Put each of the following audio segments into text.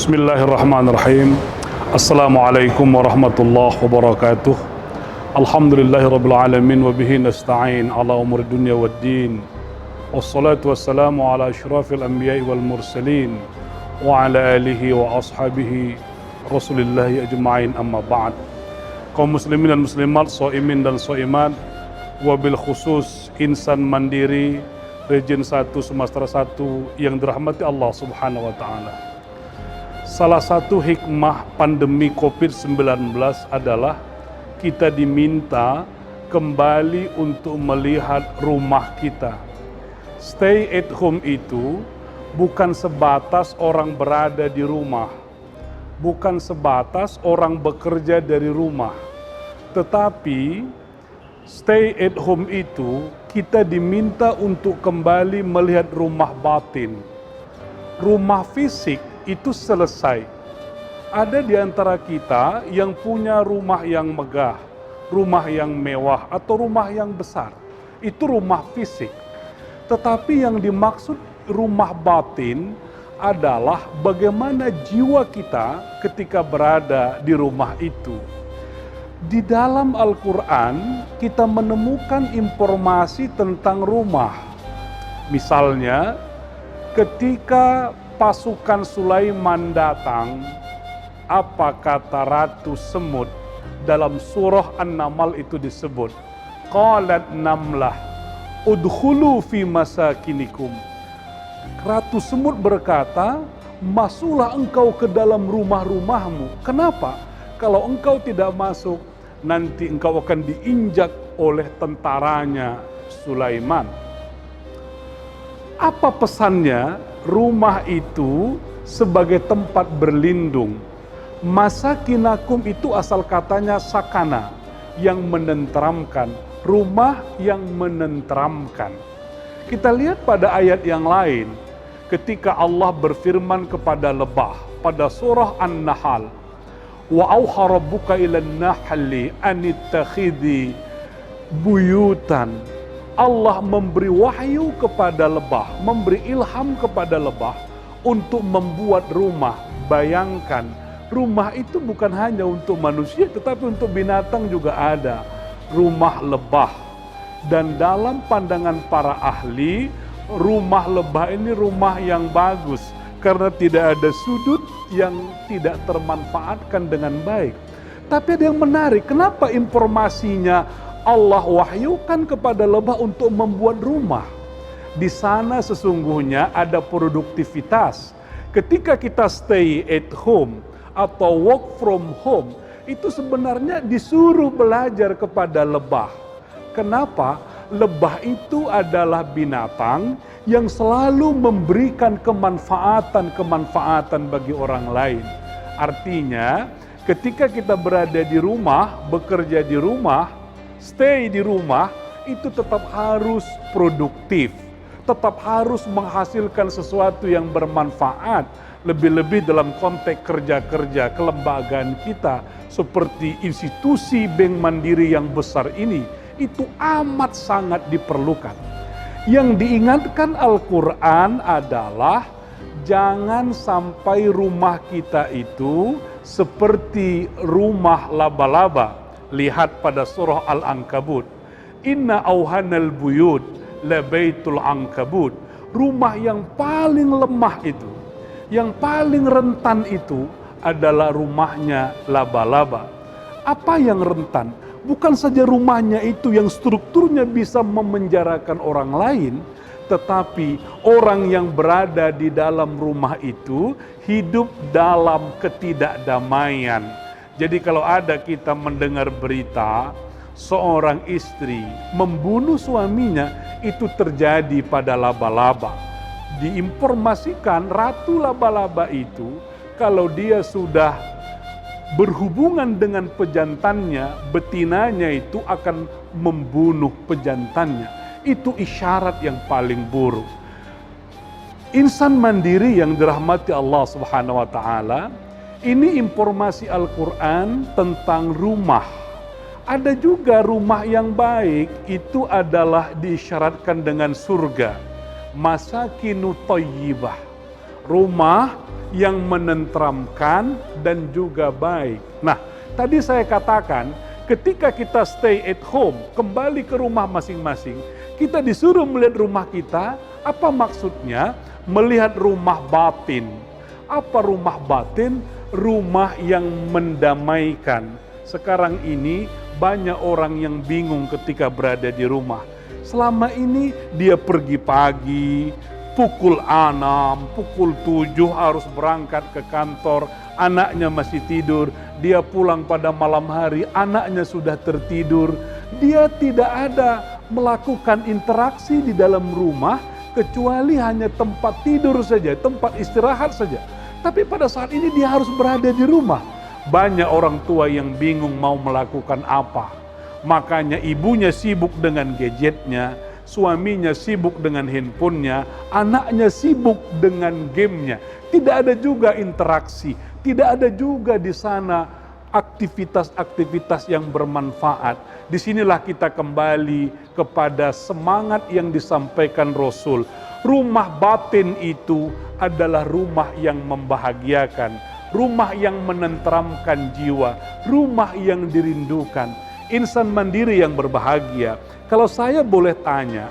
Bismillahirrahmanirrahim. Assalamualaikum warahmatullahi wabarakatuh. Alhamdulillahirabbil alamin wa bihi nasta'in ala umuri dunya waddin. Wassalatu wassalamu ala asyrafil anbiya'i wal mursalin wa ala alihi wa ashabihi rasulillahi ajma'in, amma ba'd. Kaum muslimin dan muslimat, shaimin dan shaimat, wabil khusus insan mandiri Region 1 Sumatera 1 yang dirahmati Allah Subhanahu wa taala. Salah satu hikmah pandemi COVID-19 adalah kita diminta kembali untuk melihat rumah kita. Stay at home itu bukan sebatas orang berada di rumah, bukan sebatas orang bekerja dari rumah, tetapi stay at home itu kita diminta untuk kembali melihat rumah batin. Rumah fisik itu selesai. Ada di antara kita yang punya rumah yang megah, rumah yang mewah, atau rumah yang besar. Itu rumah fisik. Tetapi yang dimaksud rumah batin adalah bagaimana jiwa kita ketika berada di rumah itu. Di dalam Al-Quran kita menemukan informasi tentang rumah. Misalnya, ketika pasukan Sulaiman datang, apa kata Ratu Semut dalam surah An-Naml itu disebut, qalat namlah udkhulu fi masakinikum. Ratu Semut berkata, masuklah engkau ke dalam rumah-rumahmu. Kenapa? Kalau engkau tidak masuk, nanti engkau akan diinjak oleh tentaranya Sulaiman. Apa pesannya? Rumah itu sebagai tempat berlindung. Masakinakum itu asal katanya sakana, yang menenteramkan. Rumah yang menenteramkan. Kita lihat pada ayat yang lain, ketika Allah berfirman kepada lebah pada surah An-Nahl, wa auha rabbuka ilan nahli anittakhidhi buyutan. Allah memberi wahyu kepada lebah, memberi ilham kepada lebah untuk membuat rumah. Bayangkan, rumah itu bukan hanya untuk manusia, tetapi untuk binatang juga ada. Rumah lebah. Dan dalam pandangan para ahli, rumah lebah ini rumah yang bagus, karena tidak ada sudut yang tidak termanfaatkan dengan baik. Tapi ada yang menarik, kenapa informasinya Allah wahyukan kepada lebah untuk membuat rumah? Di sana sesungguhnya ada produktivitas. Ketika kita stay at home atau work from home, itu sebenarnya disuruh belajar kepada lebah. Kenapa? Lebah itu adalah binatang yang selalu memberikan kemanfaatan bagi orang lain. Artinya, ketika kita berada di rumah, bekerja di rumah, stay di rumah, itu tetap harus produktif, tetap harus menghasilkan sesuatu yang bermanfaat, lebih-lebih dalam konteks kerja-kerja kelembagaan kita, seperti institusi Bank Mandiri yang besar ini, itu amat sangat diperlukan. Yang diingatkan Al-Quran adalah jangan sampai rumah kita itu seperti rumah laba-laba. Lihat pada surah Al-Ankabut. Inna auhanal buyut labaitul ankabut. Rumah yang paling lemah itu, yang paling rentan itu adalah rumahnya laba-laba. Apa yang rentan? Bukan saja rumahnya itu yang strukturnya bisa memenjarakan orang lain, tetapi orang yang berada di dalam rumah itu hidup dalam ketidakdamaian. Jadi kalau ada kita mendengar berita seorang istri membunuh suaminya, itu terjadi pada laba-laba. Diinformasikan ratu laba-laba itu kalau dia sudah berhubungan dengan pejantannya, betinanya itu akan membunuh pejantannya. Itu isyarat yang paling buruk. Insan mandiri yang dirahmati Allah Subhanahu wa taala, ini informasi Al-Quran tentang rumah. Ada juga rumah yang baik, itu adalah diisyaratkan dengan surga. Masakinu thayyibah. rumah yang menenteramkan dan juga baik. Nah, tadi saya katakan ketika kita stay at home, kembali ke rumah masing-masing, kita disuruh melihat rumah kita. Apa maksudnya? Melihat rumah batin. Apa rumah batin? Rumah yang mendamaikan. Sekarang ini banyak orang yang bingung ketika berada di rumah. Selama ini dia pergi pagi, pukul 6, pukul 7 harus berangkat ke kantor, anaknya masih tidur, dia pulang pada malam hari, anaknya sudah tertidur. Dia tidak ada melakukan interaksi di dalam rumah, kecuali hanya tempat tidur saja, tempat istirahat saja. Tapi pada saat ini dia harus berada di rumah. Banyak orang tua yang bingung mau melakukan apa. Makanya ibunya sibuk dengan gadgetnya, suaminya sibuk dengan handphonenya, anaknya sibuk dengan gamenya. Tidak ada juga interaksi, tidak ada juga di sana aktivitas-aktivitas yang bermanfaat. Disinilah kita kembali kepada semangat yang disampaikan Rasul. Rumah batin itu adalah rumah yang membahagiakan, rumah yang menenteramkan jiwa, rumah yang dirindukan. Insan mandiri yang berbahagia. Kalau saya boleh tanya,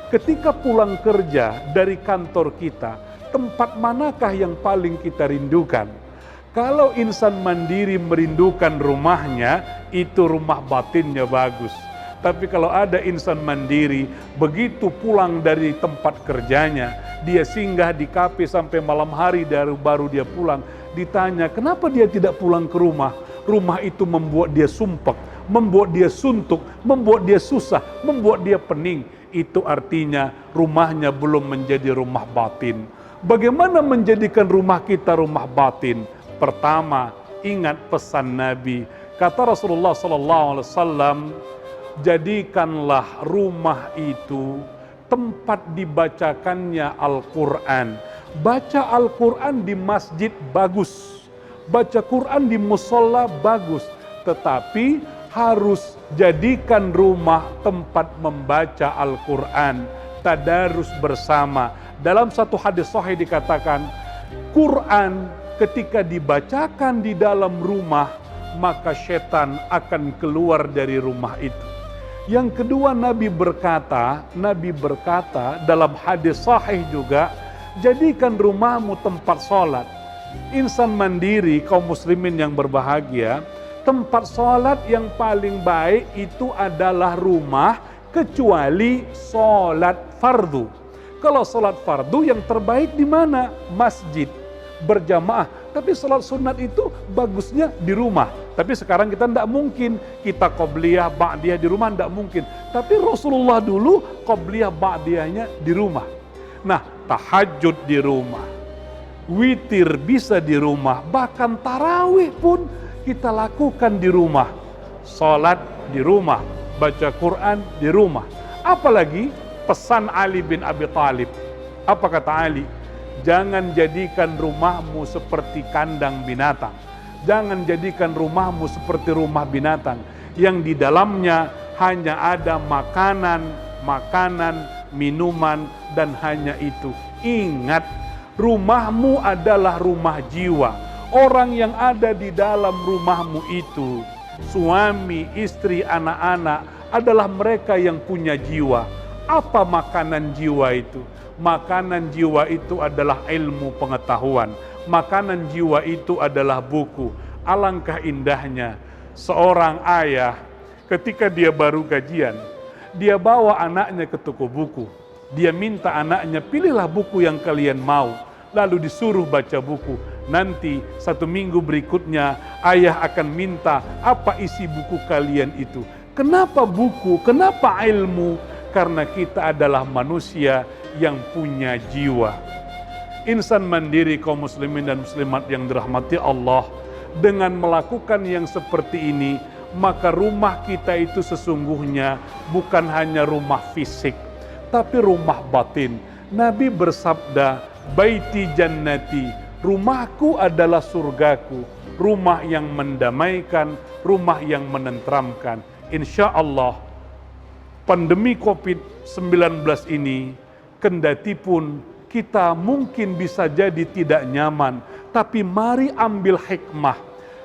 ketika pulang kerja dari kantor kita, tempat manakah yang paling kita rindukan? Kalau insan mandiri merindukan rumahnya, itu rumah batinnya bagus. Tapi kalau ada insan mandiri, begitu pulang dari tempat kerjanya, dia singgah di kafe sampai malam hari baru dia pulang, ditanya kenapa dia tidak pulang ke rumah? Rumah itu membuat dia sumpek, membuat dia suntuk, membuat dia susah, membuat dia pening. Itu artinya rumahnya belum menjadi rumah batin. Bagaimana menjadikan rumah kita rumah batin? Pertama, ingat pesan Nabi. Kata Rasulullah SAW, jadikanlah rumah itu tempat dibacakannya Al-Quran. Baca Al-Quran di masjid bagus, baca Quran di musola bagus, tetapi harus jadikan rumah tempat membaca Al-Quran, tadarus bersama. Dalam satu hadis sahih dikatakan, Quran ketika dibacakan di dalam rumah, maka setan akan keluar dari rumah itu. Yang kedua, Nabi berkata dalam hadis sahih juga, jadikan rumahmu tempat sholat. Insan mandiri, kaum muslimin yang berbahagia, tempat sholat yang paling baik itu adalah rumah, kecuali sholat fardu. Kalau sholat fardu yang terbaik di mana? Masjid, berjamaah. Tapi sholat sunat itu bagusnya di rumah. Tapi sekarang kita tidak mungkin, kita qobliyah, ba'diyah di rumah tidak mungkin. Tapi Rasulullah dulu qobliyah, ba'diyahnya di rumah. Nah, tahajud di rumah, witir bisa di rumah, bahkan tarawih pun kita lakukan di rumah. Sholat di rumah, baca Quran di rumah. Apalagi pesan Ali bin Abi Thalib. Apa kata Ali? Jangan jadikan rumahmu seperti kandang binatang. Jangan jadikan rumahmu seperti rumah binatang yang di dalamnya hanya ada makanan, minuman, dan hanya itu. Ingat, rumahmu adalah rumah jiwa. Orang yang ada di dalam rumahmu itu, suami, istri, anak-anak, adalah mereka yang punya jiwa. Apa makanan jiwa itu? Makanan jiwa itu adalah ilmu pengetahuan. Makanan jiwa itu adalah buku. Alangkah indahnya seorang ayah ketika dia baru gajian, dia bawa anaknya ke toko buku. Dia minta anaknya, pilihlah buku yang kalian mau. Lalu disuruh baca buku. Nanti 1 minggu berikutnya ayah akan minta, apa isi buku kalian itu? Kenapa buku? Kenapa ilmu? Karena kita adalah manusia yang punya jiwa. Insan mandiri, kaum muslimin dan muslimat yang dirahmati Allah, dengan melakukan yang seperti ini, maka rumah kita itu sesungguhnya bukan hanya rumah fisik, tapi rumah batin. Nabi bersabda, baiti jannati, rumahku adalah surgaku, rumah yang mendamaikan, rumah yang menenteramkan. Insya Allah, pandemi COVID-19 ini kendati pun kita mungkin bisa jadi tidak nyaman, tapi mari ambil hikmah.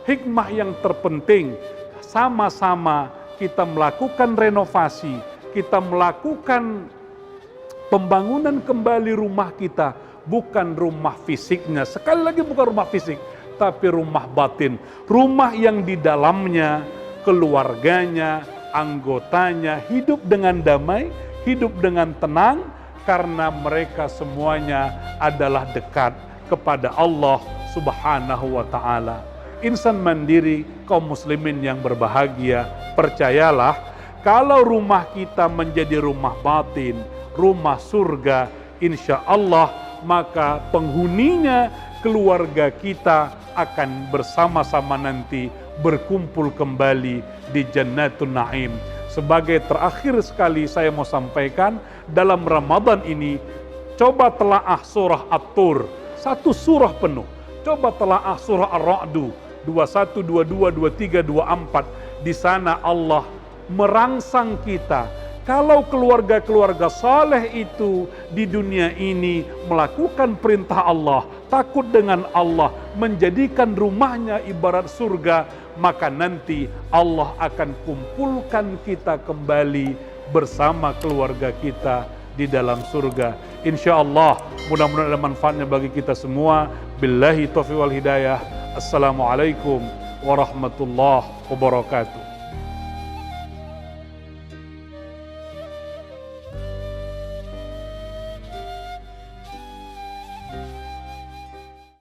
Hikmah yang terpenting, sama-sama kita melakukan renovasi, kita melakukan pembangunan kembali rumah kita, bukan rumah fisiknya. Sekali lagi bukan rumah fisik, tapi rumah batin. Rumah yang di dalamnya, keluarganya, anggotanya hidup dengan damai, hidup dengan tenang, karena mereka semuanya adalah dekat kepada Allah Subhanahu wa ta'ala. Insan mandiri, kaum muslimin yang berbahagia, percayalah, kalau rumah kita menjadi rumah batin, rumah surga, insya Allah, maka penghuninya, keluarga kita akan bersama-sama nanti berkumpul kembali di Jannatun Naim. Sebagai terakhir sekali saya mau sampaikan, dalam Ramadan ini, coba telaah surah At-Tur, satu surah penuh. Coba telaah surah Ar-Ra'du, 21, 22, 23, 24. Di sana Allah merangsang kita, kalau keluarga-keluarga saleh itu di dunia ini melakukan perintah Allah, takut dengan Allah, menjadikan rumahnya ibarat surga, maka nanti Allah akan kumpulkan kita kembali bersama keluarga kita di dalam surga. Insya Allah, mudah-mudahan ada manfaatnya bagi kita semua. Billahi taufiq wal hidayah. Assalamualaikum warahmatullahi wabarakatuh.